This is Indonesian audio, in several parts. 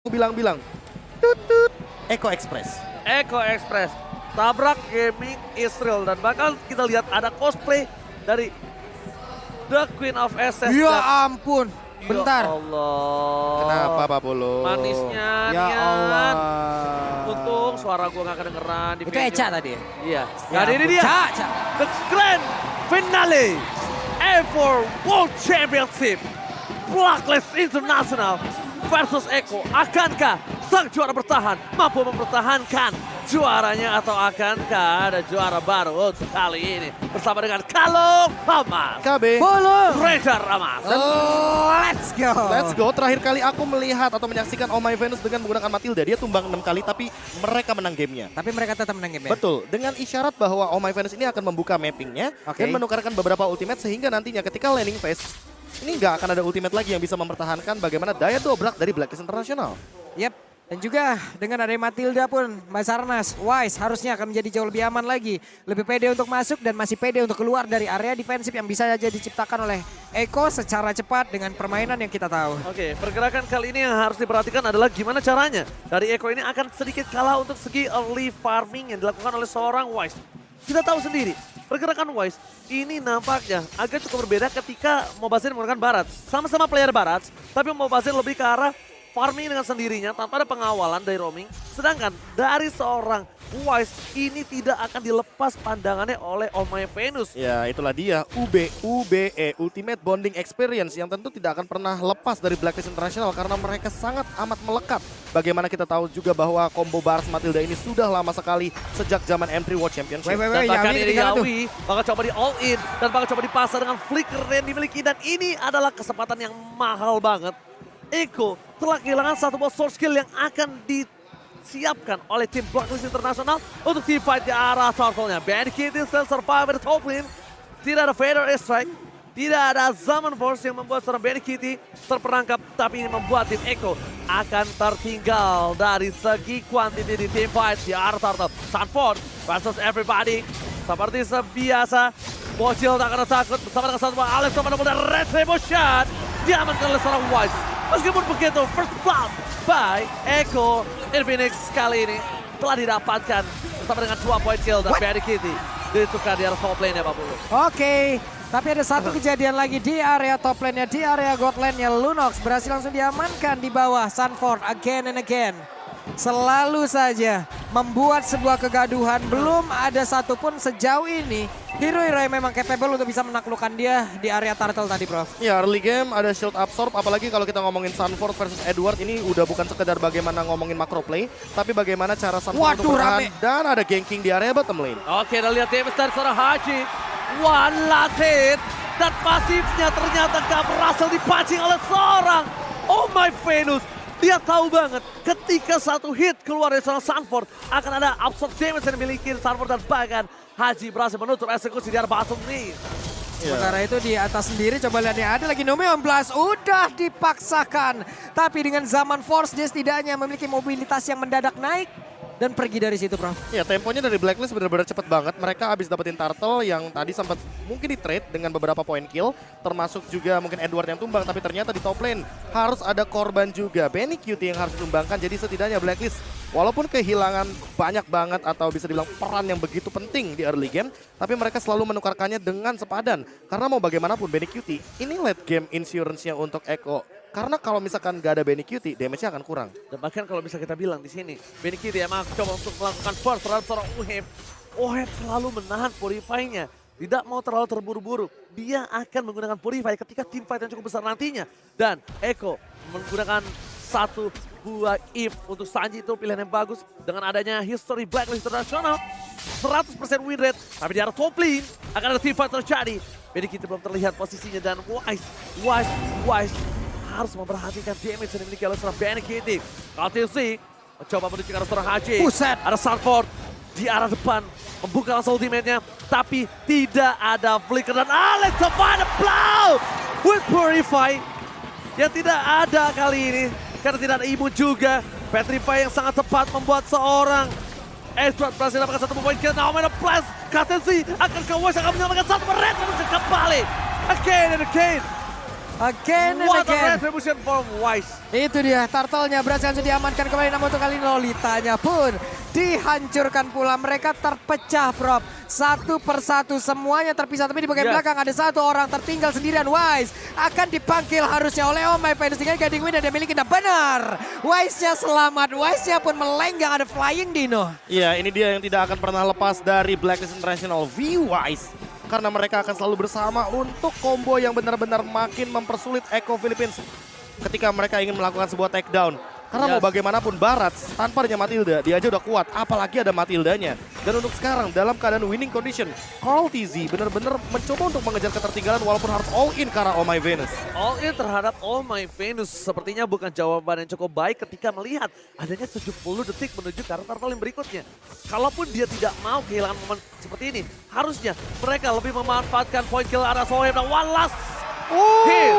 bilang-bilang. Tut tut. Eko Express. Eko Express, Tabrak Gaming Israel, dan bahkan kita lihat ada cosplay dari The Queen of SS. Ya ampun, bentar. Ya Allah. Kenapa Pak Bolo? Manisnya Ya Nian. Allah. Untung suara gue gak kedengeran di Itu video. Eca tadi ya? Iya. Ya Dan ini ampun. dia, Ca. the grand finale Ever World Championship Blacklist International versus Eko. Akankah sang juara bertahan mampu mempertahankan juaranya, atau akankah ada juara baru untuk kali ini bersama dengan Kalong Hamas, KB. Bolo. Raider Ramas. Let's go. Let's go. Terakhir kali aku melihat atau menyaksikan Oh My Venus dengan menggunakan Matilda. Dia tumbang 6 kali tapi mereka menang gamenya. Tapi mereka tetap menang game ya? Betul, dengan isyarat bahwa Oh My Venus ini akan membuka mappingnya Oke. dan menukarkan beberapa ultimate sehingga nantinya ketika landing phase ini nggak akan ada ultimate lagi yang bisa mempertahankan bagaimana daya dobrak dari Blacklist International. Yep. Dan juga dengan adanya Matilda pun, Basarnas, Wise harusnya akan menjadi jauh lebih aman lagi. Lebih pede untuk masuk dan masih pede untuk keluar dari area defensif yang bisa saja diciptakan oleh Eko secara cepat dengan permainan yang kita tahu. Oke, pergerakan kali ini yang harus diperhatikan adalah gimana caranya. Dari Eko ini akan sedikit kalah untuk segi early farming yang dilakukan oleh seorang Wise. Kita tahu sendiri, pergerakan Wise ini nampaknya agak cukup berbeda ketika Mobazir menggunakan Barat. Sama-sama player Barat, tapi Mobazir lebih ke arah farming dengan sendirinya tanpa ada pengawalan dari roaming. Sedangkan dari seorang Wise ini tidak akan dilepas pandangannya oleh Oh My Venus. Ya itulah dia UBE Ultimate Bonding Experience yang tentu tidak akan pernah lepas dari Blacklist International karena mereka sangat amat melekat. Bagaimana kita tahu juga bahwa combo Baras Matilda ini sudah lama sekali sejak zaman M3 World Championship. Wait, Dan bahkan Yawi ini ketinggalan tuh. Yawi bakal coba di all in dan bakal coba dipasar dengan flicker yang dimiliki, dan ini adalah kesempatan yang mahal banget. Eko telah kehilangan satu buah source skill yang akan disiapkan oleh tim Blacklist International untuk team fight di arah turtle-nya. Band Kitty still survive di top lane. Tidak ada Vader Strike, tidak ada Zaman Force yang membuat seorang Band Kitty terperangkap, tapi ini membuat tim Eko akan tertinggal dari segi quantity di team fight di arah turtle. Sanford versus everybody. Seperti sebiasa, Bocil tak akan takut bersama dengan satu Alex sama dan Retribution. Diamankan oleh seorang Wise. Meskipun begitu, first blood by Eko Infinix kali ini telah didapatkan bersama dengan 2 point kill dan Bad Kitty ditukar di arah top lane ya Pak Bulu. Oke, tapi ada satu kejadian lagi di area top lane-nya, di area god lane-nya. Lunox berhasil langsung diamankan di bawah Sanford again and again. Selalu saja membuat sebuah kegaduhan. Belum ada satupun sejauh ini hero-hero yang memang capable untuk bisa menaklukkan dia di area turtle tadi, Prof. Ya early game ada shield absorb, apalagi kalau kita ngomongin Sanford versus Edward ini udah bukan sekedar bagaimana ngomongin macro play, tapi bagaimana cara Sanford untuk Waduh, bertahan rame. dan ada ganking di area bottom lane. Oke, dan lihat damage dari seorang Haji. One last hit. Dan pasifnya ternyata gak berhasil dipancing oleh seorang Oh My Venus. Dia tahu banget ketika satu hit keluar dari seorang Sanford akan ada absorb damage yang dimiliki Sanford, dan bahkan Haji berhasil menutup eksekusi di arah bottom lane. Sementara itu di atas sendiri, coba lihat nih, ada lagi Numeon Blast, udah dipaksakan. Tapi dengan Zaman Force dia setidaknya memiliki mobilitas yang mendadak naik dan pergi dari situ, Prof. Ya temponya dari Blacklist benar-benar cepet banget. Mereka habis dapetin Turtle yang tadi sempat mungkin di trade dengan beberapa point kill. Termasuk juga mungkin Edward yang tumbang, tapi ternyata di top lane harus ada korban juga. Benny Cutie yang harus ditumbangkan, jadi setidaknya Blacklist walaupun kehilangan banyak banget atau bisa dibilang peran yang begitu penting di early game, tapi mereka selalu menukarkannya dengan sepadan. Karena mau bagaimanapun Benny Cutie ini late game insurance-nya untuk Eko. Karena kalau misalkan gak ada Benny Cutie, damage-nya akan kurang. Dan bahkan kalau bisa kita bilang di sini, Benny Kitty emang coba untuk melakukan force terhadap seorang Uheb. Uheb selalu menahan purify-nya. Tidak mau terlalu terburu-buru. Dia akan menggunakan purify ketika team fight yang cukup besar nantinya. Dan Eko menggunakan satu buah if untuk Sanji, itu pilihan yang bagus. Dengan adanya history Blacklist International, 100% win rate. Tapi di arah top lane akan ada team fight terjadi. Benny Kitty belum terlihat posisinya, dan Wise harus memperhatikan damage yang dimiliki oleh seorang Benny Kitty. KTC mencoba menuju ke arah seorang Haji. Buset. Ada Sanford di arah depan, membuka langsung ultimate-nya, tapi tidak ada flicker, dan Alex Savannah blow with Purify yang tidak ada kali ini karena tidak ada imun juga. Petrify yang sangat tepat membuat seorang Edward berhasil mendapatkan satu poin kill. Now main plus KTC akan ke West, akan menyelamatkan satu red kembali again and again. Again and What a again. retribution from Wise. Itu dia, turtle-nya berhasil langsung diamankan kembali. Namun untuk kali ini Lolitanya pun dihancurkan pula. Mereka terpecah, Prof. Satu persatu semuanya terpisah. Tapi di bagian belakang ada satu orang tertinggal sendirian. Wise akan dipanggil harusnya oleh Oh My Venus dengan guiding win yang dia miliki. Nah benar, Wise-nya selamat. Wise-nya pun melenggang, ada flying Dino. Iya, ini dia yang tidak akan pernah lepas dari Blacklist International V-Wise. Karena mereka akan selalu bersama untuk combo yang benar-benar makin mempersulit Echo Philippines ketika mereka ingin melakukan sebuah takedown. Karena mau bagaimanapun Barat tanpa adanya Matilda, dia aja udah kuat, apalagi ada Matildanya. Dan untuk sekarang dalam keadaan winning condition, Carl TZ benar-benar mencoba untuk mengejar ketertinggalan walaupun harus all in karena Oh My Venus. All in terhadap Oh My Venus sepertinya bukan jawaban yang cukup baik ketika melihat adanya 70 detik menuju ke arah turtle yang berikutnya. Kalaupun dia tidak mau kehilangan momen seperti ini, harusnya mereka lebih memanfaatkan point kill arah Soheb dan one last hit.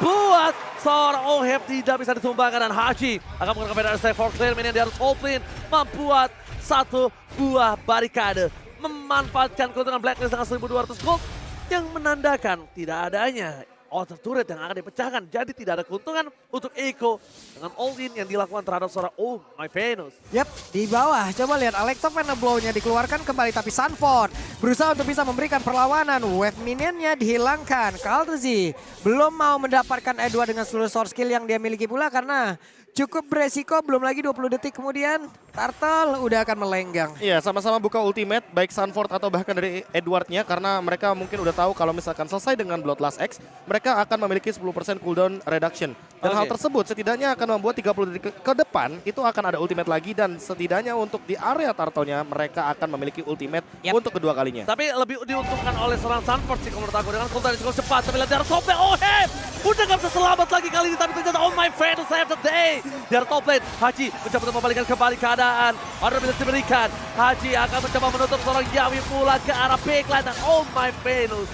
Membuat seorang Oheb tidak bisa ditumbangkan dan Haji akan menggunakan beda stay for clear minion di atas whole plane. Membuat satu buah barikade. Memanfaatkan keuntungan Blacklist dengan 1200 gold yang menandakan tidak adanya outer turret yang akan dipecahkan. Jadi tidak ada keuntungan untuk Echo dengan all-in yang dilakukan terhadap seorang Oh My Venus. Yap, di bawah. Coba lihat Alexa Blow-nya dikeluarkan kembali. Tapi Sanford berusaha untuk bisa memberikan perlawanan. Wave minionnya dihilangkan. Kaltzy belum mau mendapatkan Edward dengan seluruh source skill yang dia miliki pula. Karena cukup beresiko, belum lagi 20 detik kemudian Turtle udah akan melenggang. Iya, sama-sama buka ultimate, baik Sanford atau bahkan dari Edwardnya, karena mereka mungkin udah tahu kalau misalkan selesai dengan Bloodlust X, mereka akan memiliki 10% cooldown reduction. Dan hal tersebut setidaknya akan membuat 30 detik ke depan, itu akan ada ultimate lagi, dan setidaknya untuk di area Turtle-nya, mereka akan memiliki ultimate untuk kedua kalinya. Tapi lebih diuntungkan oleh seorang Sanford sih kalau menurut aku, dengan cooldown yang cukup cepat. Tapi lihat dari top lane, Oheb udah gak bisa selamat lagi kali ini, tapi ternyata Oh My Venus save the day. Dari top lane, Haji mencoba untuk membalikan kembali keadaan. Order bisa diberikan. Haji akan mencoba menutup seorang Yawi pula ke arah backline dan Oh My Venus.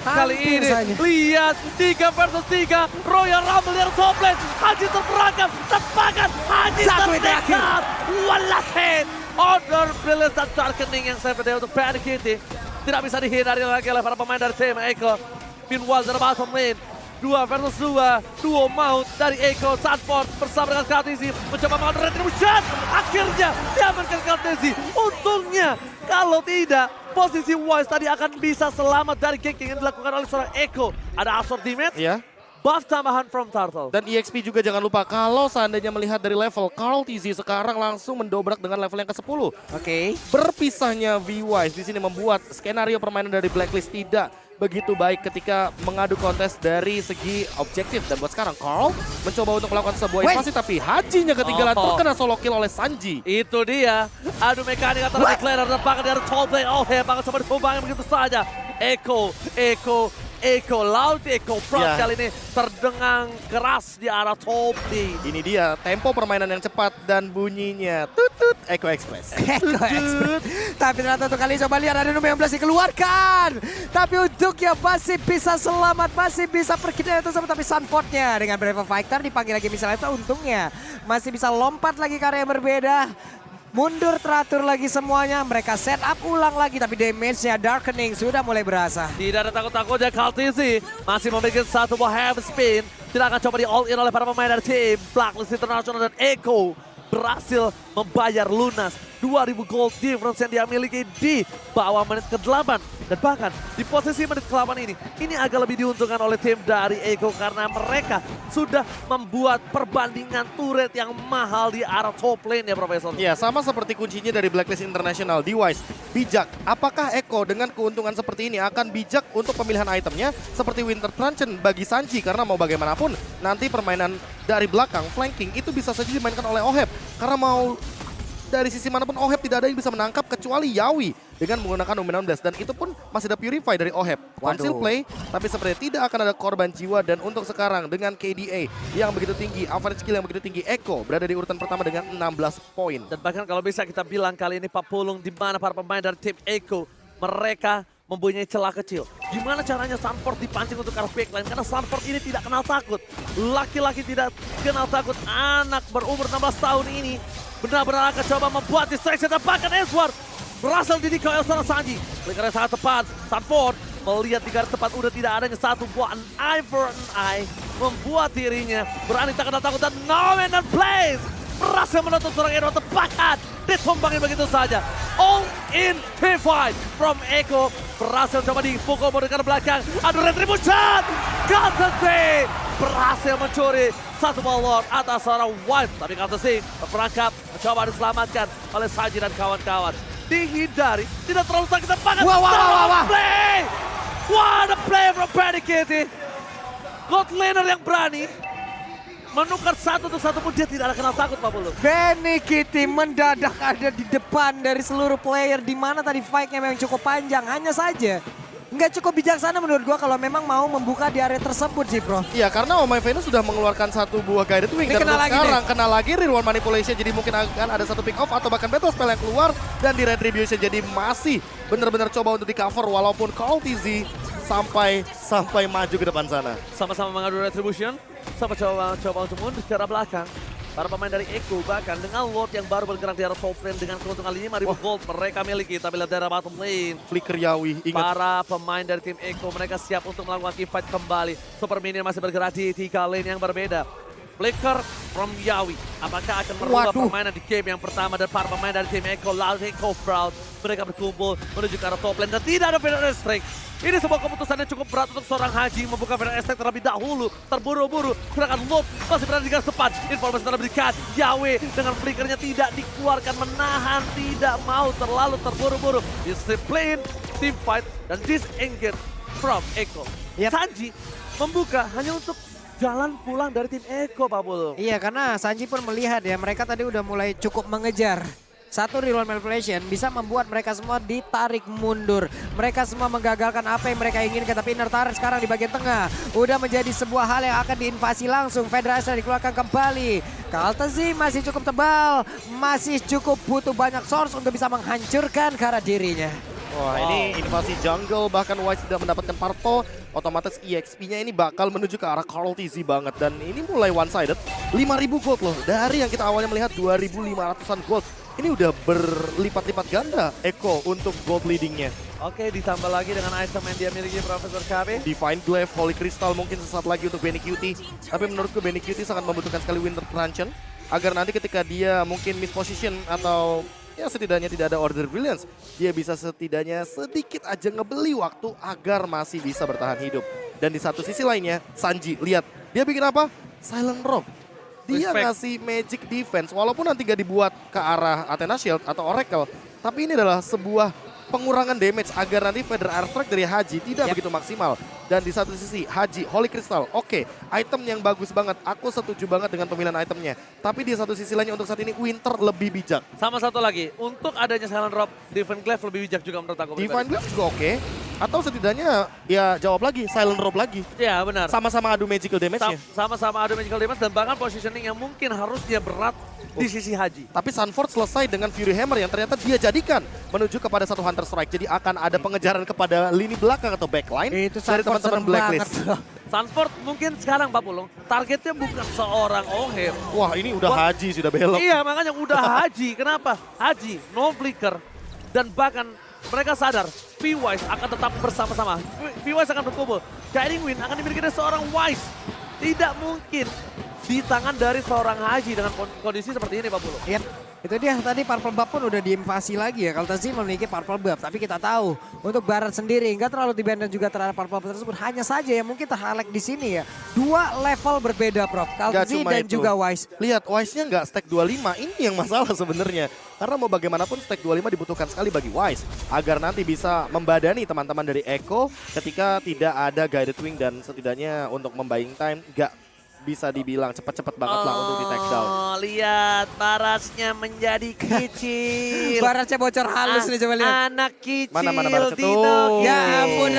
Kali ini lihat 3 versus 3 Royal Rumble dari top lane. Haji terperangkap, terpakan, Haji terdekat. One last hit. Order Brilliant dan Darkening yang save the day untuk Panic Kitty. Tidak bisa dihindari lagi oleh para pemain dari tim Echo. Meanwhile dari bottom lane, 2 versus 2, duo maut dari Echo. Sanford bersama dengan Kaltzy mencoba melakukan retribution. Akhirnya diamankan Kaltzy. Untungnya kalau tidak, posisi Wise tadi akan bisa selamat dari ganking yang dilakukan oleh seorang Echo. Ada absorb damage, buff tambahan from Turtle. Dan EXP juga jangan lupa, kalau seandainya melihat dari level, Carl TZ sekarang langsung mendobrak dengan level yang ke-10. Berpisahnya V-Wise di sini membuat skenario permainan dari Blacklist tidak begitu baik ketika mengadu kontes dari segi objektif. Dan buat sekarang Carl mencoba untuk melakukan sebuah invasi, tapi Hajinya ketinggalan terkena solo kill oleh Sanji. Itu dia, adu mekanik antara Declarer dan bahkan dari top lane. Oh hebat, coba ditumbangin begitu saja. Echo, Laut Echo Prof kali ini terdengang keras di arah top lane. Ini dia tempo permainan yang cepat dan bunyinya tutut Echo Express. Tapi ternyata untuk kali coba lihat ada nomor 11 dikeluarkan. Tapi untuknya masih bisa selamat, masih bisa pergi dari tersebut. Tapi Sanfordnya dengan Brave Fighter dipanggil lagi misalnya itu untungnya. Masih bisa lompat lagi ke area yang berbeda. Mundur teratur lagi semuanya, mereka set up ulang lagi tapi damage-nya Darkening sudah mulai berasa. Tidak ada takut-takutnya, Kaltzy masih memiliki satu buah heavy spin. Tidak akan coba di all in oleh para pemain dari tim Blacklist International dan Echo. Berhasil membayar lunas 2000 gold difference yang dia miliki di bawah menit ke-8. Dan bahkan di posisi menit ke-8 ini agak lebih diuntungkan oleh tim dari Echo karena mereka sudah membuat perbandingan turret yang mahal di arah top lane ya Profesor. Ya, sama seperti kuncinya dari Blacklist International, D-Wise bijak. Apakah Echo dengan keuntungan seperti ini akan bijak untuk pemilihan itemnya seperti Winter Truncheon bagi Sanji, karena mau bagaimanapun nanti permainan dari belakang flanking itu bisa saja dimainkan oleh Oheb, karena mau dari sisi manapun Oheb tidak ada yang bisa menangkap kecuali Yawi dengan menggunakan Luminon Blast, dan itu pun masih ada Purify dari Oheb. Conceal play, tapi sepertinya tidak akan ada korban jiwa. Dan untuk sekarang dengan KDA yang begitu tinggi, average skill yang begitu tinggi, Echo berada di urutan pertama dengan 16 poin. Dan bahkan kalau bisa kita bilang kali ini Pak Pulung, di mana para pemain dari tim Echo mereka mempunyai celah kecil. Gimana caranya Sanford dipancing untuk arah backline? Karena Sanford ini tidak kenal takut. Laki-laki tidak kenal takut. Anak berumur 16 tahun ini benar-benar akan coba membuat distraction. Dan bahkan Edward berhasil didikau oleh seorang Sanji. Flickernya sangat tepat. Sanford melihat di garis depan udah tidak adanya satu buah an eye for an eye, membuat dirinya berani tak kenal takut dan no man and plays berhasil menutup seorang Edward tepakan, ditumbangin begitu saja. All in team fight from Eko, berhasil coba dipukul menggunakan belakang, ada retribution, Kaltesi berhasil mencuri satu ball atas seorang White, tapi Kaltesi berperangkap mencoba diselamatkan oleh Sanji dan kawan-kawan. Dihindari, tidak terlalu sakit banget. Wah. Play! What a play from Benny Kitty. God laner yang berani menukar satu untuk satu pun dia tidak ada kenal takut Pak Bulu. Benny Kitty mendadak ada di depan dari seluruh player, di mana tadi fight-nya memang cukup panjang. Hanya saja nggak cukup bijaksana menurut gua kalau memang mau membuka di area tersebut sih bro. Iya, karena Omai Venus sudah mengeluarkan satu buah guided wing. Ini Dan kena untuk lagi sekarang kena lagi real one manipulation, jadi mungkin akan ada satu pick off atau bahkan battle spell yang keluar. Dan di retribution jadi masih benar-benar coba untuk di cover walaupun Kaltesi sampai maju ke depan sana. Sama-sama mengadu retribution, sama coba untuk mundur ke arah belakang. Para pemain dari Eko bahkan dengan Lord yang baru bergerak di arah top lane dengan keuntungan 5.000 gold mereka miliki. Tapi lihat dari arah bottom lane, Flicker Yawi, ingat. para pemain dari tim Eko mereka siap untuk melakukan keep fight kembali. Super Minion masih bergerak di 3 lane yang berbeda. Flicker from Yawi, apakah akan merubah permainan di game yang pertama, dan para pemain dari tim Eko, Loud Eko Proud, mereka berkumpul menuju ke arah top lane dan tidak ada Fener Strike. Ini sebuah keputusan yang cukup berat untuk seorang Haji membuka Fener Strike terlebih dahulu, terburu-buru, sedangkan Lot masih berada di garis depan. Informasi telah diberikan, Yawi dengan flickernya tidak dikeluarkan, menahan, tidak mau terlalu terburu-buru. Disiplin, team fight, dan disengage from Eko. Sanji membuka hanya untuk jalan pulang dari tim Eko, Pak Bulu. Iya, karena Sanji pun melihat ya, mereka tadi udah mulai cukup mengejar. Satu real manipulation bisa membuat mereka semua ditarik mundur. Mereka semua menggagalkan apa yang mereka inginkan, tapi inner turret sekarang di bagian tengah udah menjadi sebuah hal yang akan diinvasi langsung. Federasi dikeluarkan kembali. Kaltesi masih cukup tebal, masih cukup butuh banyak source untuk bisa menghancurkan ke arah dirinya. Wah, ini invasi jungle, bahkan Wise tidak mendapatkan purple, otomatis EXP-nya ini bakal menuju ke arah Kaltesi banget. Dan ini mulai one-sided, 5.000 gold loh. Dari yang kita awalnya melihat 2.500-an gold, ini udah berlipat-lipat ganda Eko untuk gold leadingnya. Oke, ditambah lagi dengan item yang dia miliki Profesor KB. Divine Glaive, Holy Crystal mungkin sesaat lagi untuk Benny Cutie. Tapi menurutku Benny Cutie sangat membutuhkan sekali Winter Truncheon, agar nanti ketika dia mungkin misposition atau ya setidaknya tidak ada Order Brilliance, dia bisa setidaknya sedikit aja ngebeli waktu agar masih bisa bertahan hidup. Dan di satu sisi lainnya, Sanji, lihat, dia bikin apa? Silent Rock. Dia ngasih magic defense, walaupun nanti gak dibuat ke arah Athena Shield atau Oracle, tapi ini adalah sebuah pengurangan damage agar nanti Feather Airstrike dari Haji tidak begitu maksimal. Dan di satu sisi Haji, Holy Crystal, oke, item yang bagus banget. Aku setuju banget dengan pemilihan itemnya. Tapi di satu sisi lainnya untuk saat ini Winter lebih bijak. Sama satu lagi, untuk adanya Silent Rock, Divine Glaive lebih bijak juga menurut aku. Divine Glaive juga oke. Atau setidaknya ya jawab lagi, Silent Rob lagi. Iya benar. Sama-sama adu magical damage-nya. Sama-sama adu magical damage dan bahkan positioning yang mungkin harusnya berat di sisi Haji. Tapi Sunford selesai dengan Fury Hammer yang ternyata dia jadikan menuju kepada satu Hunter Strike. Jadi akan ada pengejaran kepada lini belakang atau backline Itu dari teman-teman Blacklist. Sunford mungkin sekarang Pak Pulung, targetnya bukan seorang Ohem. Wah, ini udah Haji, sudah belok. Iya, makanya udah Haji. Kenapa? Haji, no flicker, dan bahkan mereka sadar P-Wise akan tetap bersama-sama. P-Wise akan berkumpul. Guiding Wind akan dimiliki oleh seorang Wise. Tidak mungkin di tangan dari seorang Haji dengan kondisi seperti ini, Pak Pulung. Yap, itu dia tadi Purple Buff pun udah diinvasi lagi ya. Kaltesi memiliki Purple Buff, tapi kita tahu untuk Barat sendiri nggak terlalu dibanding juga terhadap Purple Buff tersebut. Hanya saja yang mungkin terhalek di sini ya. Dua level berbeda, Prof. Kaltesi dan itu juga Wise. Lihat, Wise-nya nggak stack 25, ini yang masalah sebenarnya. Karena mau bagaimanapun stack 25 dibutuhkan sekali bagi Wise. Agar nanti bisa membadani teman-teman dari Eko ketika tidak ada Guided Wing dan setidaknya untuk membuying time nggak bisa dibilang cepat-cepat banget lah untuk di take down. Lihat, Barasnya menjadi kecil. Barasnya bocor halus nih, coba lihat. Anak kecil. Mana Baras itu? Dino Ya kecil. ampun.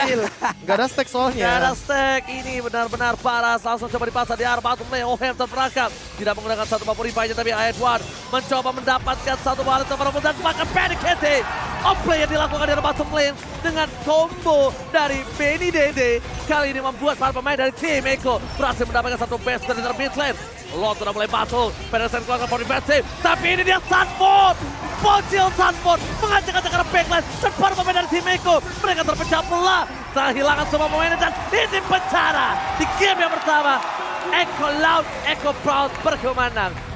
Gak ada stack soalnya. Gak ada stack, ini benar-benar Baras langsung coba dipasang di arah bottom lane. Ohem terperangkap, tidak menggunakan satu Vaporify-nya, tapi Edward mencoba mendapatkan satu balik terperangkap dan bahkan Panikete. Outplay yang dilakukan di arah bottom lane dengan combo dari Benny Dede. Kali ini membuat para pemain dari tim Eko berhasil mendapatkan satu base dari mid lane. Lot sudah mulai battle, Pedersen keluarkan for defensive, tapi ini dia Sunford. Bocil Sunford mengajak-ajak ke arah backline dan para pemain dari tim Eko mereka terpecah belah kehilangan semua momennya dan ini pencara di game yang pertama. Echo Loud, Echo Proud berkemenang.